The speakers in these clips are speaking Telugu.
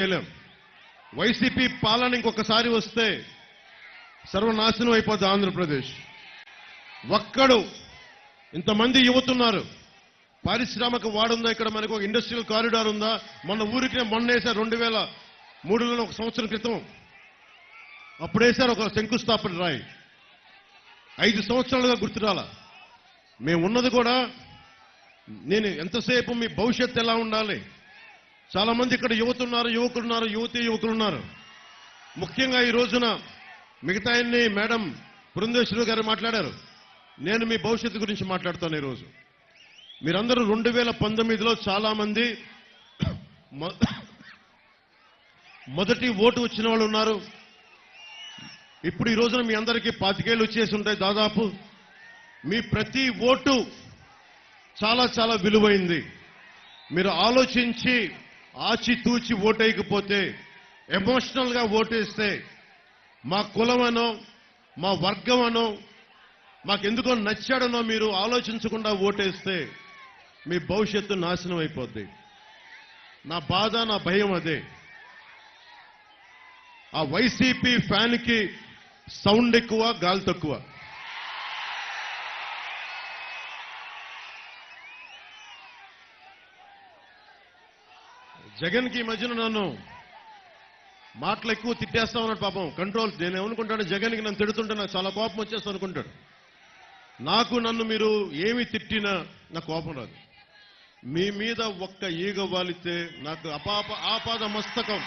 చేయలేం. వైసీపీ పాలన ఇంకొకసారి వస్తే సర్వనాశనం అయిపోద్ది ఆంధ్రప్రదేశ్. ఒక్కడు ఇంతమంది యువతున్నారు. పారిశ్రామిక వాడుందా ఇక్కడ? మనకు ఒక ఇండస్ట్రియల్ కారిడార్ ఉందా? మొన్న ఊరికి మొన్నేసారు 2003లో ఒక సంవత్సరం క్రితం అప్పుడేసారు ఒక శంకుస్థాపన రాయి. 5 సంవత్సరాలుగా గుర్తురాల. మేము ఉన్నది కూడా నేను ఎంతసేపు మీ భవిష్యత్తు ఎలా ఉండాలి. చాలా మంది ఇక్కడ యువతున్నారు, యువకులున్నారు, యువకులున్నారు. ముఖ్యంగా ఈ రోజున మిగతా మేడం పురంధేశ్వరి గారు మాట్లాడారు. నేను మీ భవిష్యత్తు గురించి మాట్లాడుతాను. ఈరోజు మీరందరూ 2019లో చాలా మంది మొదటి ఓటు వచ్చిన వాళ్ళు ఉన్నారు. ఇప్పుడు ఈ రోజున మీ అందరికీ 25 ఏళ్ళు వచ్చేసి ఉంటాయి దాదాపు. మీ ప్రతి ఓటు చాలా చాలా విలువైంది. మీరు ఆలోచించి ఆచితూచి ఓటేయకపోతే, ఎమోషనల్ గా ఓటేస్తే, మా కులమనో మా వర్గమనో మాకెందుకో నచ్చాడనో మీరు ఆలోచించకుండా ఓటేస్తే మీ భవిష్యత్తు నాశనం అయిపోద్ది. నా బాధ, నా భయం అదే. ఆ వైసీపీ ఫ్యాన్ కి సౌండ్ ఎక్కువ, గాలి తక్కువ. జగన్ కి ఈ మధ్యన నన్ను మాటలు ఎక్కువ తిట్టేస్తా ఉన్నాడు. పాపం కంట్రోల్. నేను ఏమనుకుంటాను, జగన్ కి నన్ను తిడుతుంటే నాకు చాలా కోపం వచ్చేస్తా అనుకుంటాడు. నన్ను మీరు ఏమి తిట్టినా నాకు కోపం రాదు. మీ మీద ఒక్క ఈగ వాలితే నాకు ఆపాద మస్తకం.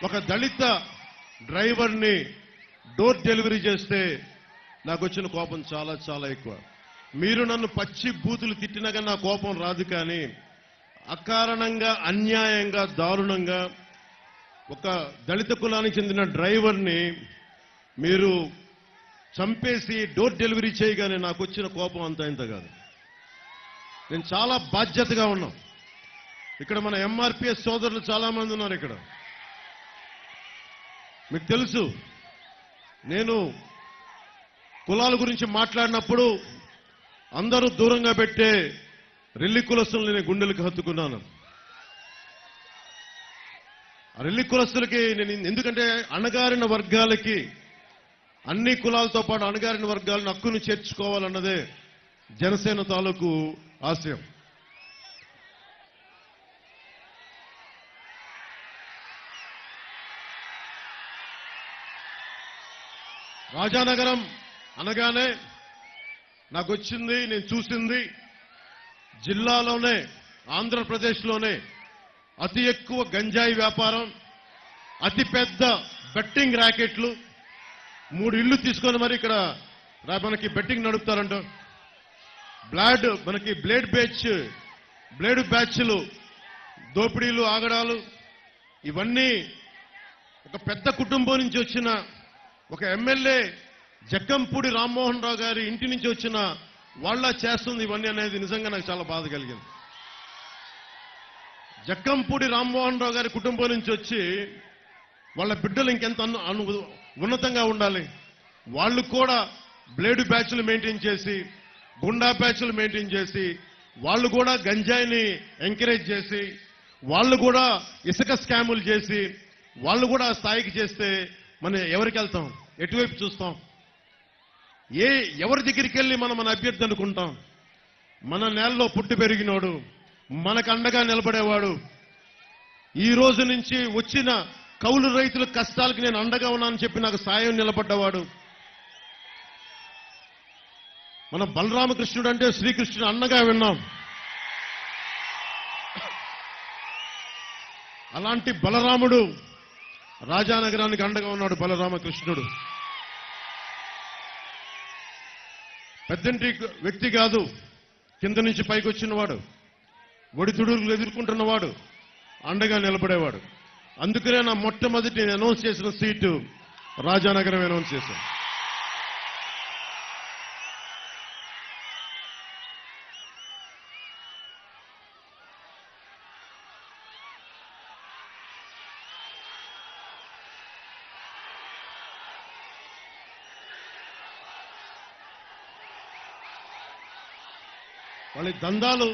ఒక దళిత డ్రైవర్ని డోర్ డెలివరీ చేస్తే నాకు వచ్చిన కోపం చాలా చాలా ఎక్కువ. మీరు నన్ను పచ్చి బూతులు తిట్టినా కానీ నా కోపం రాదు. కానీ అకారణంగా, అన్యాయంగా, దారుణంగా ఒక దళిత కులానికి చెందిన డ్రైవర్ని మీరు చంపేసి డోర్ డెలివరీ చేయగానే నాకు వచ్చిన కోపం అంత ఇంత కాదు. నేను చాలా బాధ్యతగా ఉన్నాం. ఇక్కడ మన ఎంఆర్పీఎస్ సోదరులు చాలా మంది ఉన్నారు. ఇక్కడ మీకు తెలుసు, నేను కులాల గురించి మాట్లాడినప్పుడు అందరూ దూరంగా పెట్టే రెల్లి కులస్తులు నేను గుండెలకు హత్తుకున్నాను. ఆ రెల్లి కులస్తులకి నేను ఎందుకంటే అణగారిన వర్గాలకి, అన్ని కులాలతో పాటు అణగారిన వర్గాలను హక్కును చేర్చుకోవాలన్నదే జనసేన తాలూకు ఆశయం. రాజానగరం అనగానే నాకు వచ్చింది, నేను చూసింది, జిల్లాలోనే, ఆంధ్రప్రదేశ్లోనే అతి ఎక్కువ గంజాయి వ్యాపారం, అతి పెద్ద బెట్టింగ్ ర్యాకెట్లు, 3 ఇళ్లు తీసుకొని మరి ఇక్కడ మనకి బెట్టింగ్ నడుపుతారంట. మనకి బ్లేడ్ బ్యాచ్లు, దోపిడీలు, ఆగడాలు, ఇవన్నీ ఒక పెద్ద కుటుంబం నుంచి వచ్చిన ఒక ఎమ్మెల్యే జక్కంపూడి రామ్మోహన్ రావు గారి ఇంటి నుంచి వచ్చిన వాళ్ళ చేస్తుంది ఇవన్నీ అనేది నిజంగా నాకు చాలా బాధ కలిగింది. జక్కంపూడి రామ్మోహన్ రావు గారి కుటుంబం నుంచి వచ్చి వాళ్ళ బిడ్డలు ఇంకెంత ఉన్నతంగా ఉండాలి. వాళ్ళు కూడా బ్లేడ్ బ్యాచ్లు మెయింటైన్ చేసి, గుండా బ్యాచ్లు మెయింటైన్ చేసి, వాళ్ళు కూడా గంజాయిని ఎంకరేజ్ చేసి, వాళ్ళు కూడా ఇసుక స్కాములు చేసి, వాళ్ళు కూడా ఆ స్థాయికి చేస్తే మనం ఎవరికి వెళ్తాం? ఎటువైపు చూస్తాం? ఎవరి దగ్గరికి వెళ్ళి మనం మన అభ్యర్థి అనుకుంటాం? మన నేలలో పుట్టి పెరిగినోడు, మనకు అండగా నిలబడేవాడు, ఈ రోజు నుంచి వచ్చిన కౌలు రైతుల కష్టాలకు నేను అండగా ఉన్నానని చెప్పి నాకు సాయం నిలబడ్డవాడు, మన బలరామకృష్ణుడు అంటే శ్రీకృష్ణుడు అన్నగా విన్నాం. అలాంటి బలరాముడు రాజానగరానికి అండగా ఉన్నాడు. బలరామకృష్ణుడు పెద్దంటి వ్యక్తి కాదు, కింద నుంచి పైకి వచ్చినవాడు, ఒడిదుడుకులు ఎదుర్కొంటున్నవాడు, అండగా నిలబడేవాడు. అందుకనే నా మొట్టమొదటి నేను అనౌన్స్ చేసిన సీటు రాజానగరం అనౌన్స్ చేశాను. వాళ్ళ దందాలు,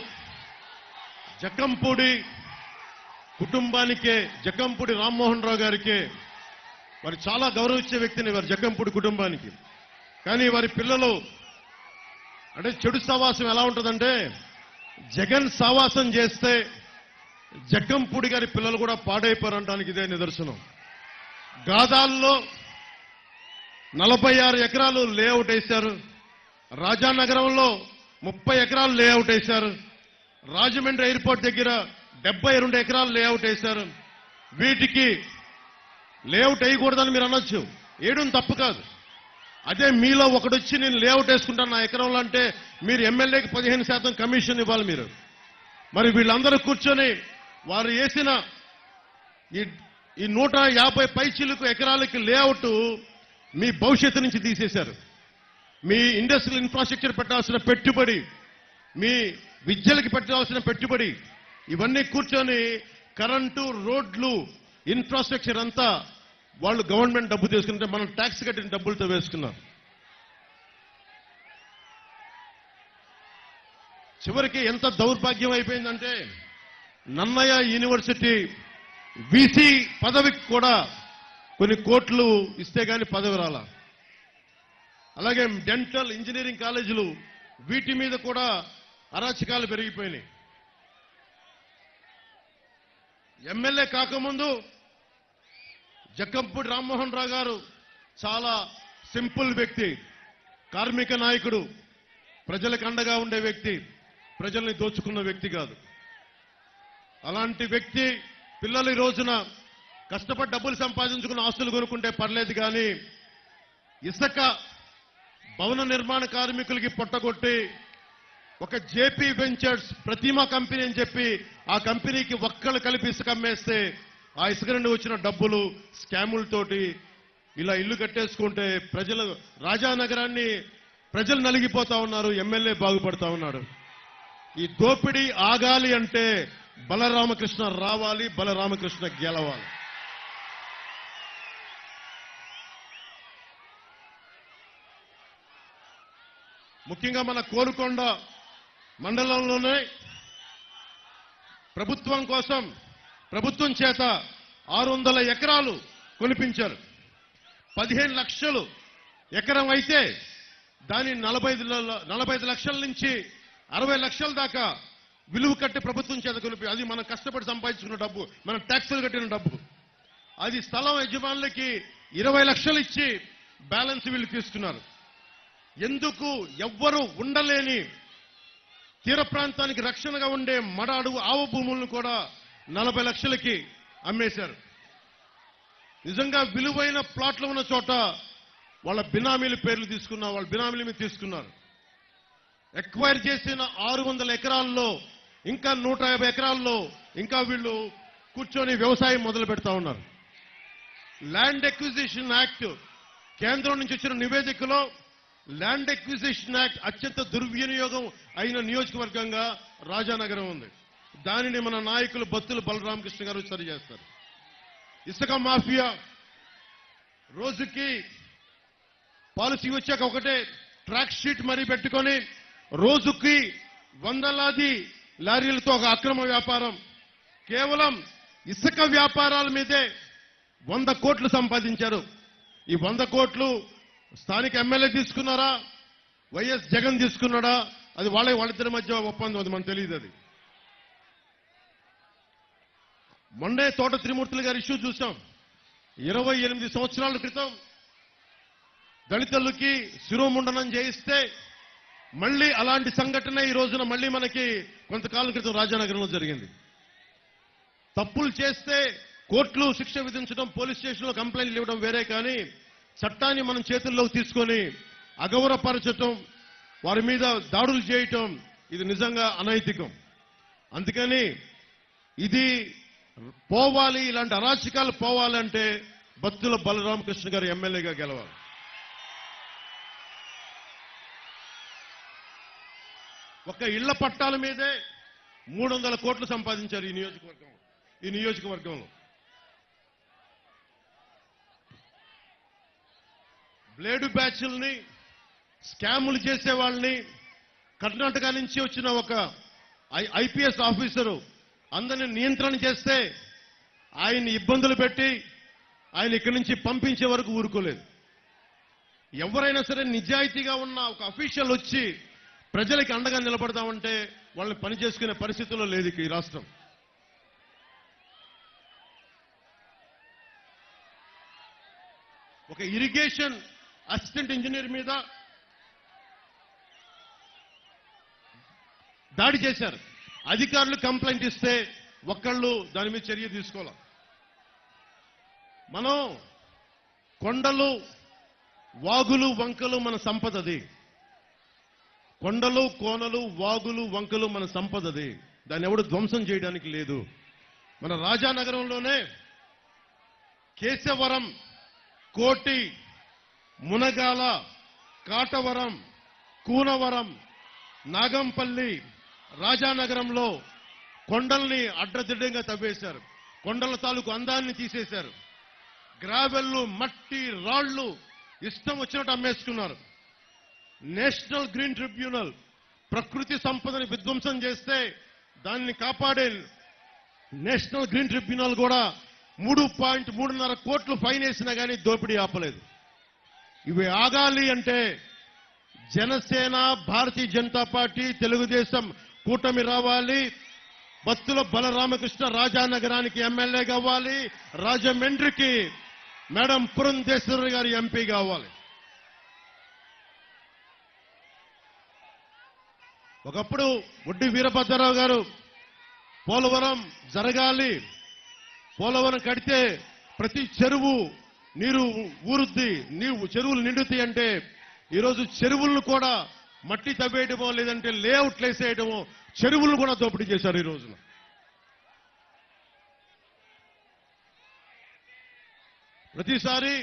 జక్కంపూడి కుటుంబానికే, జక్కంపూడి రామ్మోహన్ రావు గారికే వారు చాలా గౌరవించే వ్యక్తిని వారి జక్కంపూడి కుటుంబానికి. కానీ వారి పిల్లలు అంటే చెడు సావాసం ఎలా ఉంటుందంటే, జగన్ సావాసం చేస్తే జక్కంపూడి గారి పిల్లలు కూడా పాడైపోరనడానికి ఇదే నిదర్శనం. గాదాల్లో 46 ఎకరాలు లేఅవుట్ వేశారు. రాజానగరంలో 30 ఎకరాలు లేఅవుట్ వేశారు. రాజమండ్రి ఎయిర్పోర్ట్ దగ్గర 72 ఎకరాలు లేఅవుట్ వేశారు. వీటికి లేఅవుట్ వేయకూడదని మీరు అనొచ్చు, వేయడం తప్పు కాదు. అదే మీలో ఒకడొచ్చి నేను లేఅవుట్ వేసుకుంటాను నా ఎకరంలో అంటే మీరు ఎమ్మెల్యేకి 15% కమిషన్ ఇవ్వాలి మీరు. మరి వీళ్ళందరూ కూర్చొని వారు వేసిన ఈ 150 పైచిలుకు ఎకరాలకి లేఅవుట్ మీ భవిష్యత్తు నుంచి తీసేశారు. మీ ఇండస్ట్రియల్ ఇన్ఫ్రాస్ట్రక్చర్ పెట్టాల్సిన పెట్టుబడి, మీ విద్యలకి పెట్టాల్సిన పెట్టుబడి, ఇవన్నీ కూర్చొని కరెంటు, రోడ్లు, ఇన్ఫ్రాస్ట్రక్చర్ అంతా వాళ్ళు గవర్నమెంట్ డబ్బు తీసుకుంటే మనం ట్యాక్స్ కట్టిన డబ్బులతో వేసుకున్నాం. చివరికి ఎంత దౌర్భాగ్యం అయిపోయిందంటే, నన్నయ్య యూనివర్సిటీ వీసీ పదవికి కూడా కొన్ని కోట్లు ఇస్తే గాని పదవి రాలా. అలాగే డెంటల్, ఇంజనీరింగ్ కాలేజీలు, వీటి మీద కూడా అరాచకాలు పెరిగిపోయినాయి. ఎమ్మెల్యే కాకముందు జక్కంపూడి రామ్మోహన్ రావు గారు చాలా సింపుల్ వ్యక్తి, కార్మిక నాయకుడు, ప్రజలకు అండగా ఉండే వ్యక్తి, ప్రజల్ని దోచుకున్న వ్యక్తి కాదు. అలాంటి వ్యక్తి పిల్లలు ఈ రోజున కష్టపడి డబ్బులు సంపాదించుకున్న ఆస్తులు కొనుక్కుంటే పర్లేదు, కానీ ఇసుక భవన నిర్మాణ కార్మికులకి పొట్టగొట్టి ఒక జేపీ వెంచర్స్ ప్రతిమా కంపెనీ అని చెప్పి ఆ కంపెనీకి ఒక్కళ్ళు కలిపి ఇసుక అమ్మేస్తే ఆ ఇసుక నుండి వచ్చిన డబ్బులు స్కాములతోటి ఇలా ఇల్లు కట్టేసుకుంటే ప్రజలు, రాజానగరాన్ని ప్రజలు నలిగిపోతా ఉన్నారు, ఎమ్మెల్యే బాగుపడతా ఉన్నాడు. ఈ దోపిడీ ఆగాలి అంటే బలరామకృష్ణ రావాలి, బలరామకృష్ణ గెలవాలి. ముఖ్యంగా మన కోరుకొండ మండలంలోనే ప్రభుత్వం కోసం, ప్రభుత్వం చేత 600 ఎకరాలు కొనిపించారు. 15 లక్షలు ఎకరం అయితే దాని 45 లక్షల నుంచి 60 లక్షల దాకా విలువ కట్టి ప్రభుత్వం చేత కొనిపి, అది మనం కష్టపడి సంపాదించుకున్న డబ్బు, మనం ట్యాక్సులు కట్టిన డబ్బు. అది స్థలం యజమానులకి 20 లక్షలు ఇచ్చి బ్యాలెన్స్ వీళ్ళు తీసుకున్నారు. ఎందుకు ఎవ్వరూ ఉండలేని తీర ప్రాంతానికి రక్షణగా ఉండే మడ అడుగు ఆవ భూములను కూడా 40 లక్షలకి అమ్మేశారు. నిజంగా విలువైన ప్లాట్లు ఉన్న చోట వాళ్ళ బినామీల పేర్లు తీసుకున్నారు, వాళ్ళ బినామీల మీద తీసుకున్నారు. ఎక్వైర్ చేసిన 600 ఎకరాల్లో ఇంకా 150 ఎకరాల్లో ఇంకా వీళ్ళు కూర్చొని వ్యవసాయం మొదలు పెడతా ఉన్నారు. ల్యాండ్ ఎక్విజిషన్ యాక్ట్ కేంద్రం నుంచి వచ్చిన నివేదికలో ల్యాండ్ ఎక్విజిషన్ యాక్ట్ అత్యంత దుర్వినియోగం అయిన నియోజకవర్గంగా రాజానగరం ఉంది. దానిని మన నాయకులు బత్తుల బలరామకృష్ణ గారు సరి చేస్తారు. ఇసుక మాఫియా రోజుకి పాలసీ వచ్చాక ఒకటే ట్రాక్ షీట్ మరీ పెట్టుకొని రోజుకి వందలాది లారీలతో ఒక అక్రమ వ్యాపారం, కేవలం ఇసుక వ్యాపారాల మీదే 100 కోట్లు సంపాదించారు. ఈ 100 కోట్లు స్థానిక ఎమ్మెల్యే తీసుకున్నారా, వైఎస్ జగన్ తీసుకున్నాడా, అది వాళ్ళిద్దరి మధ్య ఒప్పందం, అది మనకు తెలియదు. అది మొన్నే తోట త్రిమూర్తులు గారి ఇష్యూ చూసాం. 28 సంవత్సరాల క్రితం దళితులకి శిరోముండనం చేయిస్తే మళ్ళీ అలాంటి సంఘటన ఈ రోజున మళ్ళీ మనకి కొంతకాలం క్రితం రాజానగరంలో జరిగింది. తప్పులు చేస్తే కోర్టులు శిక్ష విధించడం, పోలీస్ స్టేషన్లో కంప్లైంట్లు ఇవ్వడం వేరే, కానీ చట్టాన్ని మనం చేతుల్లోకి తీసుకొని అగౌరవపరచటం, వారి మీద దాడులు చేయటం, ఇది నిజంగా అనైతికం. అందుకని ఇది పోవాలి, ఇలాంటి అరాచకాలు పోవాలంటే బత్తుల బలరామకృష్ణ గారు ఎమ్మెల్యేగా గెలవాలి. ఒక ఇళ్ల పట్టాల మీదే 300 కోట్లు సంపాదించారు ఈ నియోజకవర్గంలో. బ్లేడు బ్యాచ్ల్ని, స్కాములు చేసే వాళ్ళని, కర్ణాటక నుంచి వచ్చిన ఒక ఐపీఎస్ ఆఫీసరు అందరిని నియంత్రణ చేస్తే ఆయన్ని ఇబ్బందులు పెట్టి ఆయన ఇక్కడి నుంచి పంపించే వరకు ఊరుకోలేదు. ఎవరైనా సరే నిజాయితీగా ఉన్న ఒక అఫీషియల్ వచ్చి ప్రజలకి అండగా నిలబడదామంటే వాళ్ళని పని చేసుకునే పరిస్థితుల్లో లేదు ఈ రాష్ట్రం. ఒక ఇరిగేషన్ అసిస్టెంట్ ఇంజనీర్ మీద దాడి చేశారు. అధికారులు కంప్లైంట్ ఇస్తే ఒక్కళ్ళు దాని మీద చర్య తీసుకోవాలి. మనం కొండలు, వాగులు, వంకలు మన సంపదది. కొండలు, కోనలు, వాగులు, వంకలు మన సంపదది. దాన్ని ఎవడు ధ్వంసం చేయడానికి లేదు. మన రాజానగరంలోనే కేశవరం, కోటి, మునగాల, కాటవరం, కూనవరం, నాగంపల్లి, రాజానగరంలో కొండల్ని అడ్డదిడ్డంగా తవ్వేశారు. కొండల తాలూకు అందాన్ని తీసేశారు. గ్రావెల్లు, మట్టి, రాళ్లు ఇష్టం వచ్చినట్టు అమ్మేసుకున్నారు. నేషనల్ గ్రీన్ ట్రిబ్యునల్ ప్రకృతి సంపదని విధ్వంసం చేస్తే దాన్ని కాపాడే నేషనల్ గ్రీన్ ట్రిబ్యునల్ కూడా 3.3 కోట్లు ఫైన్ వేసినా కానీ దోపిడీ ఆపలేదు. ఇవి ఆగాలి అంటే జనసేన, భారతీయ జనతా పార్టీ, తెలుగుదేశం కూటమి రావాలి. బత్తుల బలరామకృష్ణ రాజానగరానికి ఎమ్మెల్యే కావాలి. రాజమండ్రికి మేడం పురంధేశ్వరి గారి ఎంపీ కావాలి. ఒకప్పుడు ఒడ్డి వీరభద్రరావు గారు పోలవరం జరగాలి, పోలవరం కడితే ప్రతి చెరువు నీరు ఊరుద్ది, చెరువులు నిండుతాయి అంటే ఈరోజు చెరువులను కూడా మట్టి తవ్వేయడమో లేదంటే లేఅవుట్లు వేసేయడమో చెరువులను కూడా దోపిడీ చేశారు. ఈ రోజున ప్రతిసారి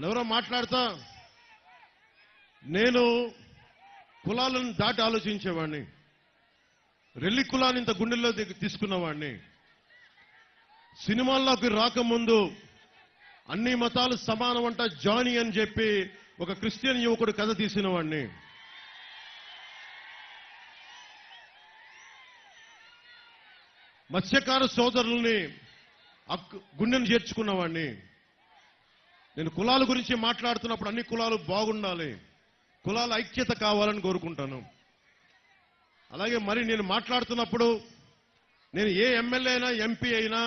ఎవరో మాట్లాడతా నేను కులాలను దాటి ఆలోచించేవాడిని. రెల్లి కులాన్ని ఇంత గుండెల్లో తీసుకున్నవాడిని. సినిమాల్లోకి రాకముందు అన్ని మతాలు సమానం అంట జానీ అని చెప్పి ఒక క్రిస్టియన్ యువకుడు కథ తీసిన వాడిని. మత్స్యకార సోదరుల్ని గుండెను చేర్చుకున్నవాడిని. నేను కులాల గురించి మాట్లాడుతున్నప్పుడు అన్ని కులాలు బాగుండాలి, కులాల ఐక్యత కావాలని కోరుకుంటాను. అలాగే మరి నేను మాట్లాడుతున్నప్పుడు నేను ఏ ఎమ్మెల్యే అయినా, ఎంపీ అయినా,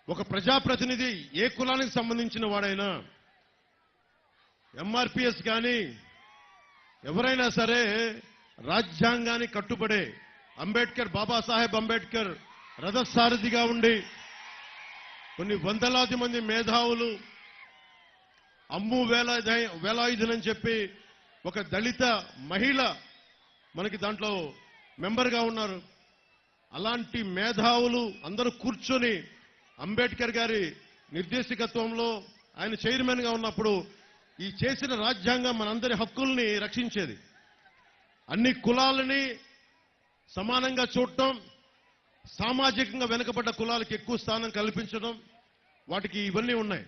ఒక ప్రజాప్రతినిధి ఏ కులానికి సంబంధించిన వాడైనా, ఎంఆర్పిఎస్ కానీ ఎవరైనా సరే రాజ్యాంగానికి కట్టుబడే అంబేద్కర్, బాబాసాహెబ్ అంబేద్కర్ రథసారథిగా ఉండి కొన్ని వందలాది మంది మేధావులు అమ్ము వేలాయుధనని చెప్పి ఒక దళిత మహిళ మనకి దాంట్లో మెంబర్గా ఉన్నారు. అలాంటి మేధావులు అందరూ కూర్చొని అంబేద్కర్ గారి నిర్దేశకత్వంలో ఆయన చైర్మన్ గా ఉన్నప్పుడు ఈ చేసిన రాజ్యాంగం మనందరి హక్కుల్ని రక్షించేది. అన్ని కులాలని సమానంగా చూడటం, సామాజికంగా వెనుకబడ్డ కులాలకు ఎక్కువ స్థానం కల్పించడం, వాటికి ఇవన్నీ ఉన్నాయి.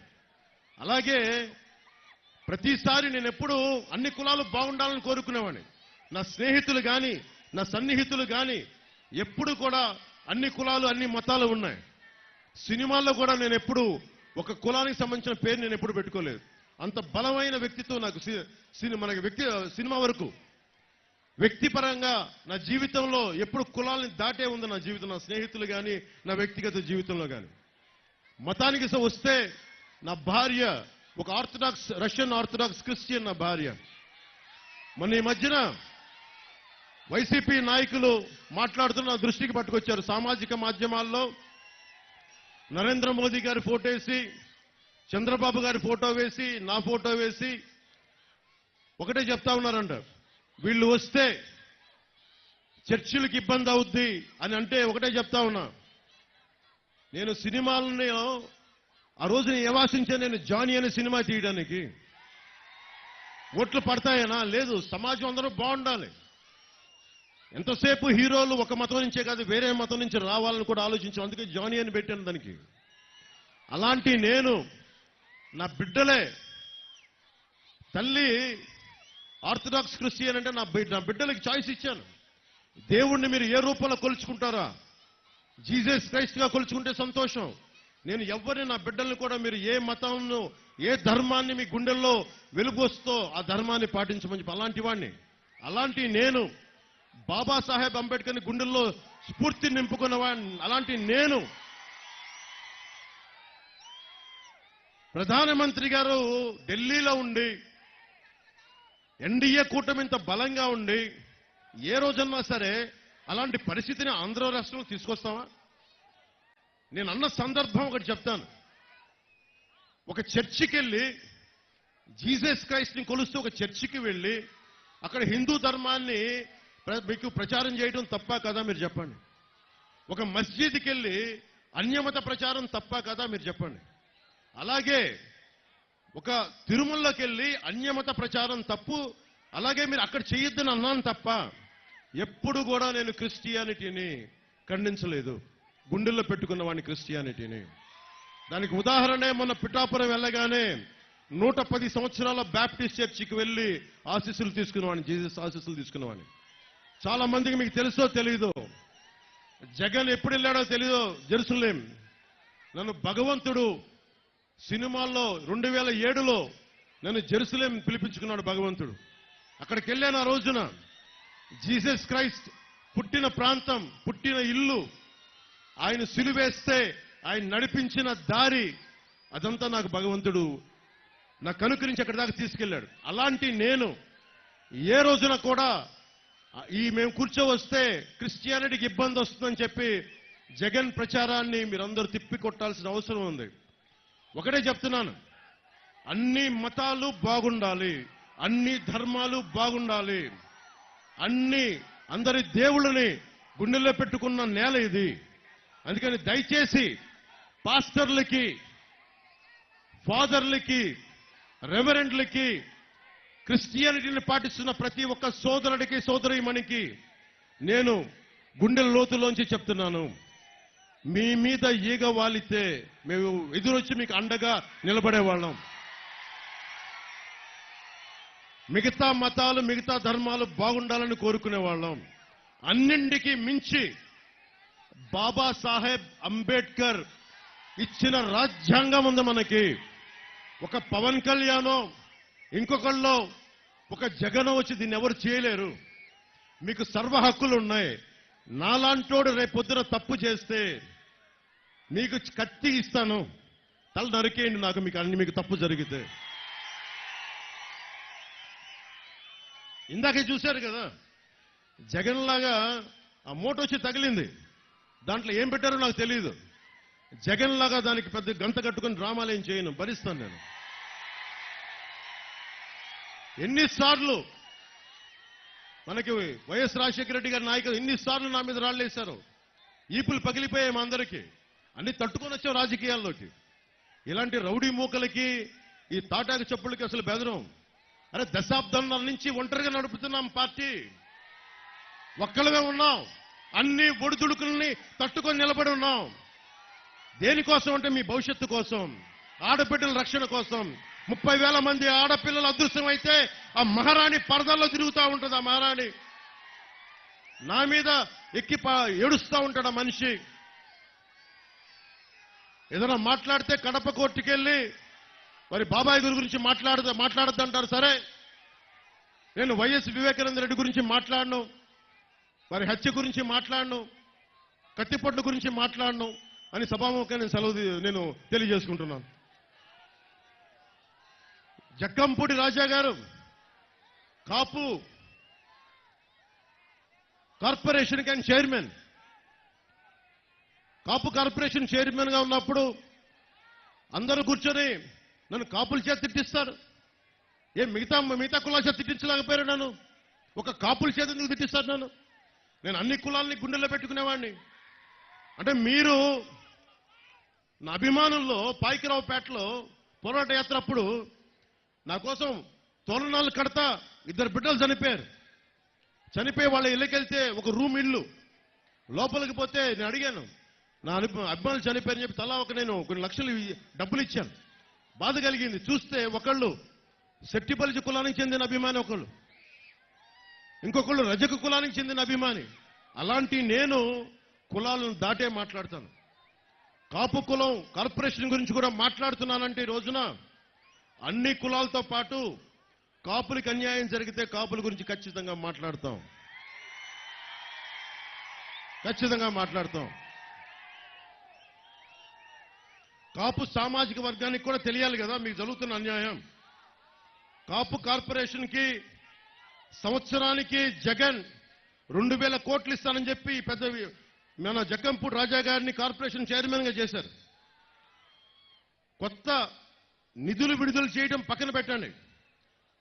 అలాగే ప్రతిసారి నేను ఎప్పుడు అన్ని కులాలు బాగుండాలని కోరుకునేవాడిని. నా స్నేహితులు కానీ, నా సన్నిహితులు కానీ ఎప్పుడు కూడా అన్ని కులాలు, అన్ని మతాలు ఉన్నాయి. సినిమాల్లో కూడా నేను ఎప్పుడు ఒక కులానికి సంబంధించిన పేరు నేను ఎప్పుడు పెట్టుకోలేదు. అంత బలమైన వ్యక్తిత్వం నాకు మనకి సినిమా వరకు వ్యక్తిపరంగా నా జీవితంలో ఎప్పుడు కులాలని దాటే ఉంది. నా జీవితం, నా స్నేహితులు కానీ, నా వ్యక్తిగత జీవితంలో కానీ. మతానికి వస్తే నా భార్య ఒక రష్యన్ ఆర్థడాక్స్ క్రిస్టియన్. నా భార్య మన ఈ మధ్యన వైసీపీ నాయకులు మాట్లాడుతున్న దృష్టికి పట్టుకొచ్చారు. సామాజిక మాధ్యమాల్లో నరేంద్ర మోదీ గారి ఫోటో వేసి, చంద్రబాబు గారి ఫోటో వేసి, నా ఫోటో వేసి ఒకటే చెప్తా ఉన్నారంట, వీళ్ళు వస్తే చర్చిలకు ఇబ్బంది అవుద్ది అని. అంటే ఒకటే చెప్తా ఉన్నా, నేను సినిమాలని ఆ రోజున ఏవాసించే నేను జానీ అనే సినిమా తీయడానికి ఓట్లు పడతాయనా? లేదు. సమాజం అందరూ బాగుండాలి. ఎంతసేపు హీరోలు ఒక మతం నుంచే కాదు వేరే మతం నుంచి రావాలని కూడా ఆలోచించాం. అందుకే జానీ అని పెట్టాను దానికి. అలాంటి నేను నా బిడ్డలే, తల్లి ఆర్థడాక్స్ క్రిస్టియన్ అంటే నా బిడ్డలకి చాయిస్ ఇచ్చాను. దేవుణ్ణి మీరు ఏ రూపంలో కొలుచుకుంటారా జీసస్ క్రైస్ట్ గా కొలుచుకుంటే సంతోషం. నేను ఎవరిని, నా బిడ్డల్ని కూడా మీరు ఏ మతంను, ఏ ధర్మాన్ని మీ గుండెల్లో వెలుగొస్తో ఆ ధర్మాన్ని పాటించమని చెప్పి అలాంటి వాడిని. అలాంటి నేను బాబాసాహెబ్ అంబేద్కర్ని గుండెల్లో స్ఫూర్తి నింపుకున్న వాడిని. అలాంటి నేను ప్రధానమంత్రి గారు ఢిల్లీలో ఉండి ఎన్డీఏ కూటమి ఇంత బలంగా ఉండి ఏ రోజన్నా సరే అలాంటి పరిస్థితిని ఆంధ్ర రాష్ట్రంలో తీసుకొస్తావా? నేను అన్న సందర్భం ఒకటి చెప్తాను. ఒక చర్చికి వెళ్ళి జీసస్ క్రైస్ట్ని కొలుస్తూ ఒక చర్చికి వెళ్ళి అక్కడ హిందూ ధర్మాన్ని మీకు ప్రచారం చేయడం తప్ప కదా మీరు చెప్పండి. ఒక మస్జిద్కి వెళ్ళి అన్యమత ప్రచారం తప్ప కదా మీరు చెప్పండి. అలాగే ఒక తిరుమలకి వెళ్ళి అన్యమత ప్రచారం తప్పు. అలాగే మీరు అక్కడ చేయొద్దని అన్నాను తప్ప ఎప్పుడు కూడా నేను క్రిస్టియానిటీని ఖండించలేదు. గుండెల్లో పెట్టుకున్న వాడిని క్రిస్టియానిటీని. దానికి ఉదాహరణే మొన్న పిఠాపురం వెళ్ళగానే 110 సంవత్సరాల బ్యాప్టిస్ట్ చర్చికి వెళ్ళి ఆశీస్సులు తీసుకున్నవాడిని, జీసస్ ఆశీస్సులు తీసుకున్నవాడిని. చాలా మందికి మీకు తెలుసో తెలీదో, జగన్ ఎప్పుడు వెళ్ళాడో తెలీదో జెరూసలేం. నన్ను భగవంతుడు సినిమాల్లో 2007లో నన్ను జెరూసలేం పిలిపించుకున్నాడు భగవంతుడు. అక్కడికి వెళ్ళాను. ఆ రోజున జీసస్ క్రైస్ట్ పుట్టిన ప్రాంతం, పుట్టిన ఇల్లు, ఆయన సిలువేస్తే ఆయన నడిపించిన దారి, అదంతా నాకు భగవంతుడు నా కనుకరించి అక్కడి దాకా తీసుకెళ్లాడు. అలాంటి నేను ఏ రోజున కూడా మేము కూర్చోవస్తే క్రిస్టియానిటీకి ఇబ్బంది వస్తుందని చెప్పి జగన్ ప్రచారాన్ని మీరందరూ తిప్పి కొట్టాల్సిన అవసరం ఉంది. ఒకటే చెప్తున్నాను, అన్ని మతాలు బాగుండాలి, అన్ని ధర్మాలు బాగుండాలి, అందరి దేవుళ్ళని గుండెల్లో పెట్టుకున్న నేల ఇది. అందుకని దయచేసి పాస్టర్లకి, ఫాదర్లకి, రెవరెండ్లకి, క్రిస్టియానిటీని పాటిస్తున్న ప్రతి ఒక్క సోదరుడికి, సోదరీమణికి నేను గుండెల లోతులోంచి చెప్తున్నాను, మీ మీద ఈగ వాలితే మేము ఎదురొచ్చి మీకు అండగా నిలబడేవాళ్ళం. మిగతా మతాలు, మిగతా ధర్మాలు బాగుండాలని కోరుకునేవాళ్ళం. అన్నింటికి మించి బాబాసాహెబ్ అంబేద్కర్ ఇచ్చిన రాజ్యాంగం ఉంది మనకి. ఒక పవన్ కళ్యాణో, ఇంకొకళ్ళో, ఒక జగనో వచ్చి దీన్ని ఎవరు చేయలేరు. మీకు సర్వ హక్కులు ఉన్నాయి. నాలాంటోడు రేపొద్దున తప్పు చేస్తే మీకు కత్తి ఇస్తాను, తల నరికేయండి నాకు, మీకు తప్పు జరిగితే. ఇందాకే చూశారు కదా, జగన్ లాగా ఆ మూట వచ్చి తగిలింది. దాంట్లో ఏం పెట్టారో నాకు తెలియదు. జగన్ లాగా దానికి పెద్ద గంత కట్టుకుని డ్రామాలు ఏం చేయను, భరిస్తాను నేను. ఎన్నిసార్లు మనకి వైఎస్ రాజశేఖర రెడ్డి గారి నాయకులు ఎన్నిసార్లు నా మీద రాళ్లేశారు, ఈపులు పగిలిపోయాయి మా అందరికీ. అన్ని తట్టుకొని వచ్చాం రాజకీయాల్లోకి. ఇలాంటి రౌడీ మూకలకి, ఈ తాటాకు చెప్పులకి అసలు బెదరం. అరే, దశాబ్దాల నుంచి ఒంటరిగా నడుపుతున్నాం పార్టీ, ఒక్కళ్ళమే ఉన్నాం. అన్ని ఒడిదుడుకుల్ని తట్టుకొని నిలబడి ఉన్నాం. దేనికోసం అంటే మీ భవిష్యత్తు కోసం, ఆడబిడ్డల రక్షణ కోసం. 30,000 మంది ఆడపిల్లలు అదృశ్యమైతే ఆ మహారాణి పరదాల్లో తిరుగుతూ ఉంటుంది. ఆ మహారాణి నా మీద ఎక్కి ఏడుస్తూ ఉంటాడు ఆ మనిషి. ఏదైనా మాట్లాడితే కడప కోర్టుకెళ్ళి మరి బాబాయ్ గురించి మాట్లాడద్దంటారు. సరే, నేను వైఎస్ వివేకానంద రెడ్డి గురించి మాట్లాడను, వారి హత్య గురించి మాట్లాడను, కత్తిపొట్ల గురించి మాట్లాడను అని సభాముఖంగా నేను తెలియజేసుకుంటున్నాను. జక్కంపూడి రాజా గారు కాపు కార్పొరేషన్ కి చైర్మన్, కాపు కార్పొరేషన్ చైర్మన్ గా ఉన్నప్పుడు అందరూ కూర్చొని నన్ను కాపుల చేత తిట్టిస్తారు. మిగతా కులాల చేత తిట్టించలేకపోయారు నన్ను, ఒక కాపుల చేత ఎందుకు తిట్టిస్తారు నన్ను? నేను అన్ని కులాలని గుండెల్లో పెట్టుకునేవాడిని. అంటే మీరు నా అభిమానుల్లో పాయికరావుపేటలో పోరాట యాత్ర అప్పుడు నా కోసం తోరణాలు కడతా 2 బిడ్డలు చనిపోయారు. చనిపోయి వాళ్ళ ఇళ్ళకెళ్తే ఒక రూమ్ ఇల్లు, లోపలికి పోతే నేను అడిగాను, నా అభిమానులు చనిపోయారని చెప్పి తలా నేను కొన్ని లక్షలు డబ్బులు ఇచ్చాను. బాధ కలిగింది. చూస్తే ఒకళ్ళు శెట్టిపల్లి కులానికి చెందిన అభిమాని, ఒకళ్ళు ఇంకొకళ్ళు రజక కులానికి చెందిన అభిమాని. అలాంటి నేను కులాలను దాటే మాట్లాడతాను. కాపు కులం కార్పొరేషన్ గురించి కూడా మాట్లాడుతున్నానంటే ఈ రోజున అన్ని కులాలతో పాటు కాపులకు అన్యాయం జరిగితే కాపుల గురించి ఖచ్చితంగా మాట్లాడతాం. కాపు సామాజిక వర్గానికి కూడా తెలియాలి కదా మీకు జరుగుతున్న అన్యాయం. కాపు కార్పొరేషన్కి సంవత్సరానికి జగన్ 2000 కోట్లు ఇస్తానని చెప్పి పెద్ద మన జగ్గంపూడి రాజా గారిని కార్పొరేషన్ చైర్మన్ గా చేశారు. కొత్త నిధులు విడుదల చేయడం పక్కన పెట్టండి,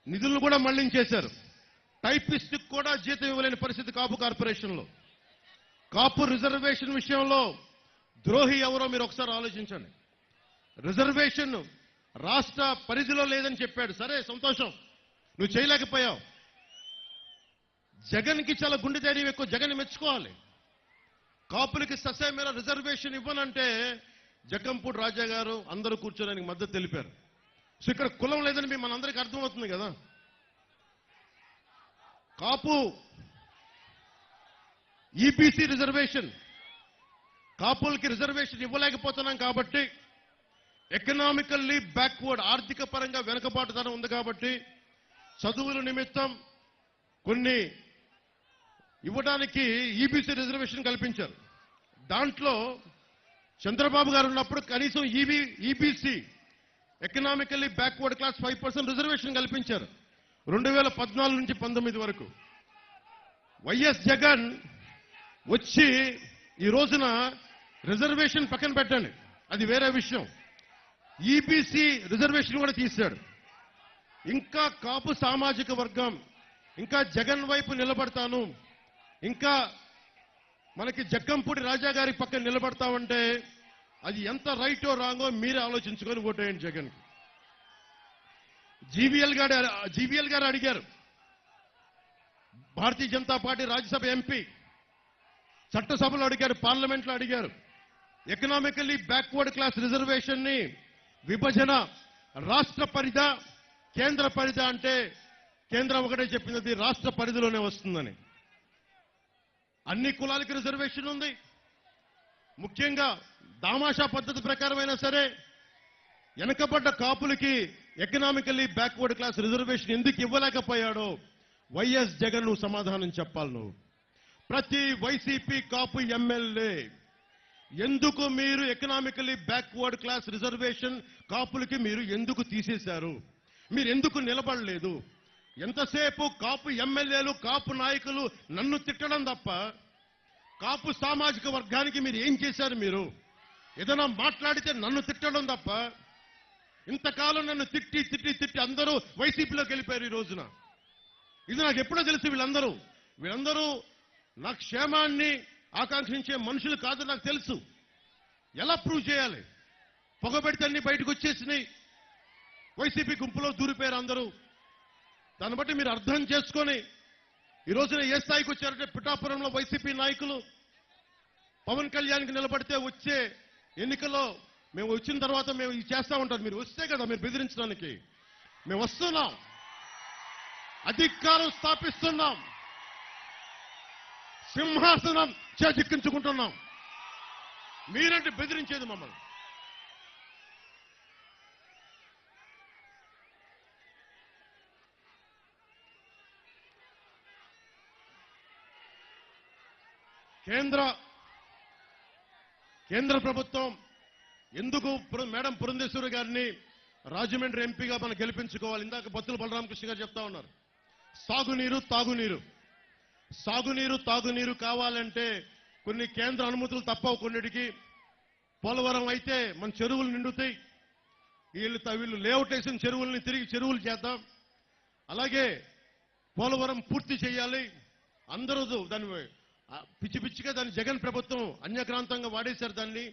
నిధులను కూడా మళ్లించేశారు. టైపిస్ట్ కూడా జీతం ఇవ్వలేని పరిస్థితి కాపు కార్పొరేషన్లో. కాపు రిజర్వేషన్ విషయంలో ద్రోహి ఎవరో మీరు ఒకసారి ఆలోచించండి. రిజర్వేషన్ రాష్ట్ర పరిధిలో లేదని చెప్పాడు. సరే, సంతోషం, నువ్వు చేయలేకపోయావు. జగన్కి చాలా గుండె ధైర్యం ఎక్కువ, జగన్ మెచ్చుకోవాలి. కాపులకి ససేమేర రిజర్వేషన్ ఇవ్వనంటే జగ్గంపూడి రాజా గారు అందరూ కూర్చోడానికి మద్దతు తెలిపారు. సో ఇక్కడ కులం లేదని మనందరికీ అర్థమవుతుంది కదా. కాపు ఈబీసీ రిజర్వేషన్, కాపులకి రిజర్వేషన్ ఇవ్వలేకపోతున్నాం కాబట్టి, ఎకనామికల్లీ బ్యాక్వర్డ్, ఆర్థిక పరంగా వెనుకబాటుతనం ఉంది కాబట్టి చదువుల నిమిత్తం కొన్ని ఇవ్వడానికి ఈబీసీ రిజర్వేషన్ కల్పించారు. దాంట్లో చంద్రబాబు గారు ఉన్నప్పుడు కనీసం EBC economically backward class 5% reservation కల్పించారు 2014 నుంచి 19 వరకు. వైఎస్ జగన్ వచ్చి ఈ రోజున రిజర్వేషన్ పక్కన పెట్టండి, అది వేరే విషయం, ఈబీసీ రిజర్వేషన్ కూడా తీశాడు. ఇంకా కాపు సామాజిక వర్గం ఇంకా జగన్ వైపు నిలబడతాను, ఇంకా మనకి జగ్గంపూడి రాజా గారి పక్కన నిలబడతామంటే అది ఎంత రైటో రాంగో మీరే ఆలోచించుకొని ఓటేయండి జగన్. జీవీఎల్ గారు అడిగారు, భారతీయ జనతా పార్టీ రాజ్యసభ ఎంపీ చట్టసభలో అడిగారు, పార్లమెంట్లో అడిగారు, ఎకనామికల్లీ బ్యాక్వర్డ్ క్లాస్ రిజర్వేషన్ ని విభజన రాష్ట్ర పరిధా కేంద్ర పరిధా అంటే కేంద్రం ఒకటే చెప్పింది రాష్ట్ర పరిధిలోనే వస్తుందని. అన్ని కులాలకి రిజర్వేషన్ ఉంది. ముఖ్యంగా దామాషా పద్ధతి ప్రకారమైనా సరే వెనకబడ్డ కాపులకి ఎకనామికల్లీ బ్యాక్వర్డ్ క్లాస్ రిజర్వేషన్ ఎందుకు ఇవ్వలేకపోయాడో వైఎస్ జగన్ నువ్వు సమాధానం చెప్పాలి. నువ్వు ప్రతి వైసీపీ కాపు ఎమ్మెల్యే ఎందుకు మీరు ఎకనామికల్లీ బ్యాక్వర్డ్ క్లాస్ రిజర్వేషన్ కాపులకి మీరు ఎందుకు తీసేశారు, మీరు ఎందుకు నిలబడలేదు? ఎంతసేపు కాపు ఎమ్మెల్యేలు కాపు నాయకులు నన్ను తిట్టడం తప్ప కాపు సామాజిక వర్గానికి మీరు ఏం చేశారు? మీరు ఏదైనా మాట్లాడితే నన్ను తిట్టడం తప్ప, ఇంతకాలం నన్ను తిట్టి తిట్టి తిట్టి అందరూ వైసీపీలోకి వెళ్ళిపోయారు ఈ రోజున. ఇది నాకు ఎప్పుడో తెలుసు. వీళ్ళందరూ నా క్షేమాన్ని ఆకాంక్షించే మనుషులు కాదు నాకు తెలుసు. ఎలా ప్రూవ్ చేయాలి? పొగబెడితే అన్ని బయటకు వచ్చేసినాయి, వైసీపీ గుంపులో దూరిపోయారు అందరూ. దాన్ని బట్టి మీరు అర్థం చేసుకొని ఈ రోజున ఏ స్థాయికి వచ్చారంటే, పిఠాపురంలో వైసీపీ నాయకులు పవన్ కళ్యాణ్కి నిలబడితే వచ్చే ఎన్నికల్లో మేము వచ్చిన తర్వాత మేము ఇది చేస్తా ఉంటారు. మీరు వస్తే కదా మీరు బెదిరించడానికి. మేము వస్తున్నాం, అధికారం స్థాపిస్తున్నాం, సింహాసనం చేజిక్కించుకుంటున్నాం. మీరంటే బెదిరించేది మమ్మల్ని. కేంద్ర ప్రభుత్వం ఎందుకు మేడం పురంధేశ్వరి గారిని రాజమండ్రి ఎంపీగా మనం గెలిపించుకోవాలి? ఇందాక బత్తుల బలరామకృష్ణ గారు చెప్తా ఉన్నారు, సాగునీరు తాగునీరు కావాలంటే కొన్ని కేంద్ర అనుమతులు తప్పవు. కొన్నిటికి పోలవరం అయితే మన చెరువులు నిండుతాయి, వీళ్ళు లేఅవుట్ వేసిన చెరువుల్ని తిరిగి చెరువులు చేద్దాం. అలాగే పోలవరం పూర్తి చేయాలి. అందరూ దాన్ని పిచ్చి పిచ్చిగా దాన్ని జగన్ ప్రభుత్వం అన్యక్రాంతంగా వాడేశారు. దాన్ని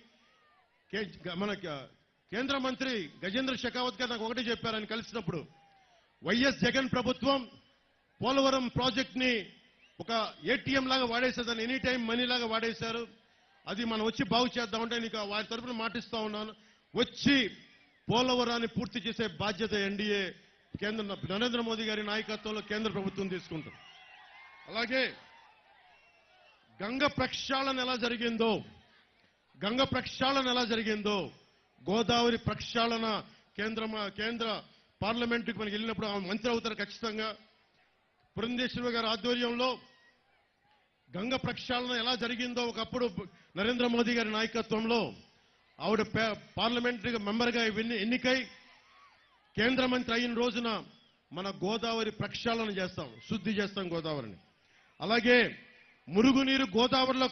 మన కేంద్ర మంత్రి గజేంద్ర షెకావత్ గారు నాకు ఒకటే చెప్పారు ఆయన కలిసినప్పుడు, వైఎస్ జగన్ ప్రభుత్వం పోలవరం ప్రాజెక్ట్ ని ఒక ఏటీఎం లాగా వాడేశారు, దాన్ని ఎనీ టైం మనీ లాగా వాడేశారు. అది మనం వచ్చి బాగు చేద్దామంటే నీకు వారి తరఫున మాటిస్తా ఉన్నాను, వచ్చి పోలవరాన్ని పూర్తి చేసే బాధ్యత ఎన్డీఏ నరేంద్ర మోదీ గారి నాయకత్వంలో కేంద్ర ప్రభుత్వం తీసుకుంటుంది. అలాగే గంగ ప్రక్షాళన ఎలా జరిగిందో గోదావరి ప్రక్షాళన కేంద్ర పార్లమెంటుకి మనకి వెళ్ళినప్పుడు ఆమె మంత్రి అవుతారు ఖచ్చితంగా. పురంధేశ్వరి గారి ఆధ్వర్యంలో గంగ ప్రక్షాళన ఎలా జరిగిందో ఒకప్పుడు నరేంద్ర మోదీ గారి నాయకత్వంలో ఆవిడ పార్లమెంటరీ మెంబర్గా ఎన్నికై కేంద్ర మంత్రి అయిన రోజున మన గోదావరి ప్రక్షాళన చేస్తాం, శుద్ధి చేస్తాం గోదావరిని. అలాగే మురుగునీరు గోదావరిలో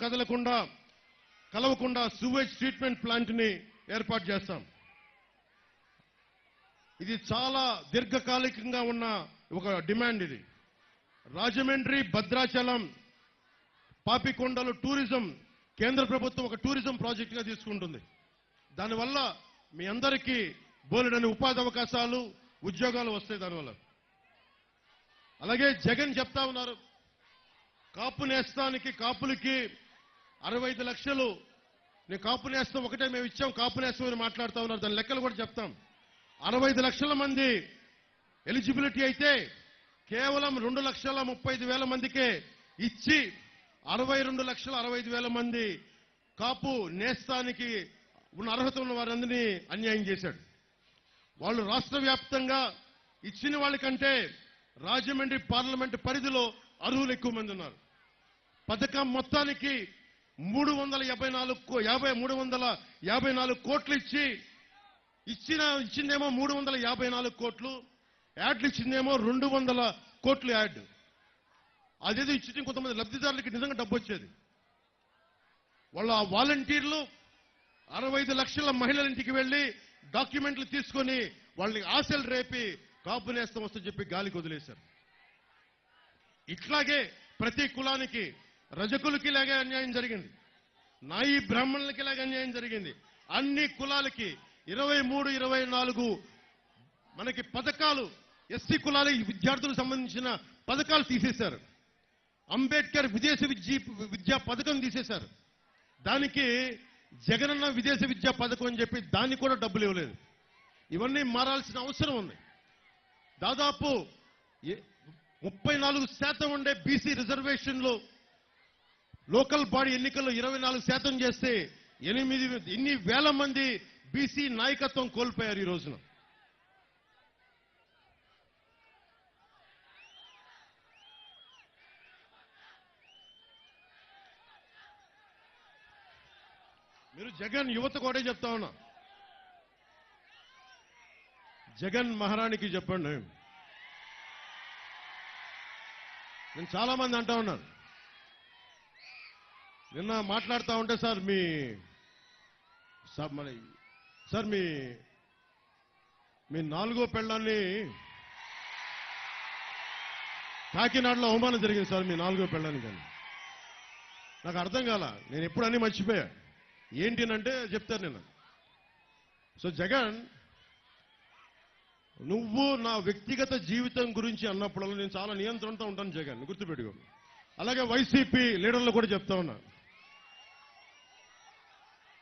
కలవకుండా సూవేజ్ ట్రీట్మెంట్ ప్లాంట్ని ఏర్పాటు చేస్తాం. ఇది చాలా దీర్ఘకాలికంగా ఉన్న ఒక డిమాండ్. ఇది రాజమండ్రి, భద్రాచలం, పాపికొండలు టూరిజం కేంద్ర ప్రభుత్వం ఒక టూరిజం ప్రాజెక్టుగా తీసుకుంటుంది. దానివల్ల మీ అందరికీ బోలెడని ఉపాధి అవకాశాలు, ఉద్యోగాలు వస్తాయి దానివల్ల. అలాగే జగన్ చెప్తా ఉన్నారు, కాపు నేస్తానికి కాపులకి 65 లక్షలు, నేను కాపు నేస్తం ఒకటే మేము ఇచ్చాం, కాపు నేస్తం అని మాట్లాడుతూ ఉన్నారు. దాని లెక్కలు కూడా చెప్తాం. 65 లక్షల మంది ఎలిజిబిలిటీ అయితే కేవలం 2,35,000 మందికే ఇచ్చి 62,65,000 మంది కాపు నేస్తానికి ఉన్న అర్హత ఉన్న వారందరినీ అన్యాయం చేశాడు. వాళ్ళు రాష్ట్ర వ్యాప్తంగా ఇచ్చిన వాళ్ళకంటే రాజమండ్రి పార్లమెంటు పరిధిలో అర్హులు ఎక్కువ మంది ఉన్నారు. పథకం మొత్తానికి 354 కోట్లు ఇచ్చిందేమో 354 కోట్లు, యాడ్లు ఇచ్చిందేమో 200 కోట్లు యాడ్. అదేదో ఇచ్చి కొంతమంది లబ్ధిదారులకి నిజంగా డబ్బు వచ్చేది. వాళ్ళ ఆ వాలంటీర్లు 65 లక్షల మహిళల ఇంటికి వెళ్లి డాక్యుమెంట్లు తీసుకొని వాళ్ళని ఆశలు రేపి కాపు నేస్తం వస్తుందని చెప్పి గాలికి వదిలేశారు. ఇట్లాగే ప్రతి కులానికి, రజకులకి ఇలాగే అన్యాయం జరిగింది, నాయి బ్రాహ్మణులకి ఇలాగే అన్యాయం జరిగింది. అన్ని కులాలకి 23, 24 మనకి పథకాలు, ఎస్సీ కులాల విద్యార్థులకు సంబంధించిన పథకాలు తీసేశారు. అంబేద్కర్ విదేశీ విద్యా పథకం తీసేశారు. దానికి జగనన్న విదేశ విద్యా పథకం అని చెప్పి దానికి కూడా డబ్బులు ఇవ్వలేదు. ఇవన్నీ మారాల్సిన అవసరం ఉంది. దాదాపు 34% ఉండే బీసీ రిజర్వేషన్లు లోకల్ బాడీ ఎన్నికల్లో 24% చేస్తే ఇన్ని వేల మంది బీసీ నాయకత్వం కోల్పోయారు ఈ రోజున. మీరు జగన్ యువత కూడా చెప్తా ఉన్నా, జగన్ మహారాణికి చెప్పండి. నేను చాలా మంది అంటా ఉన్నాను, నిన్న మాట్లాడుతూ ఉంటే సార్ మీ 4వ పెళ్ళాన్ని కాకినాడలో అవమానం జరిగింది సార్, మీ 4వ పెళ్ళాన్ని. కానీ నాకు అర్థం కాల, నేను ఎప్పుడు అన్నీ మర్చిపోయా. ఏంటినంటే చెప్తాను నేను. సో జగన్, నువ్వు నా వ్యక్తిగత జీవితం గురించి అన్నప్పుడల్లా నేను చాలా నియంత్రణతో ఉంటాను జగన్, గుర్తుపెట్టుకో. అలాగే వైసీపీ లీడర్లు కూడా చెప్తా ఉన్నా,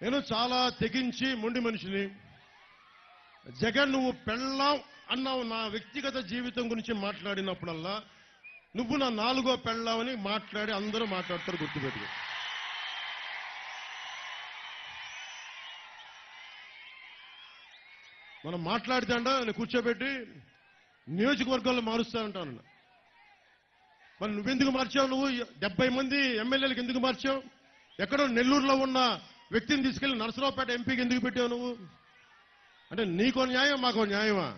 నేను చాలా తెగించి మొండి మనిషిని. జగన్, నువ్వు పెళ్ళాం అన్నావు, నా వ్యక్తిగత జీవితం గురించి మాట్లాడినప్పుడల్లా నువ్వు నా 4వ పెళ్ళామని మాట్లాడి అందరూ మాట్లాడతారు, గుర్తుపెట్టుకో. మనం మాట్లాడితే అంట నేను కూర్చోబెట్టి నియోజకవర్గాల్లో మారుస్తా ఉంటాను. మరి నువ్వెందుకు మార్చావు? నువ్వు 70 మంది ఎమ్మెల్యేలకు ఎందుకు మార్చావు? ఎక్కడో నెల్లూరులో ఉన్న వ్యక్తిని తీసుకెళ్లి నరసరావుపేట ఎంపీకి ఎందుకు పెట్టావు నువ్వు? అంటే నీకో న్యాయం, మాకో న్యాయమా?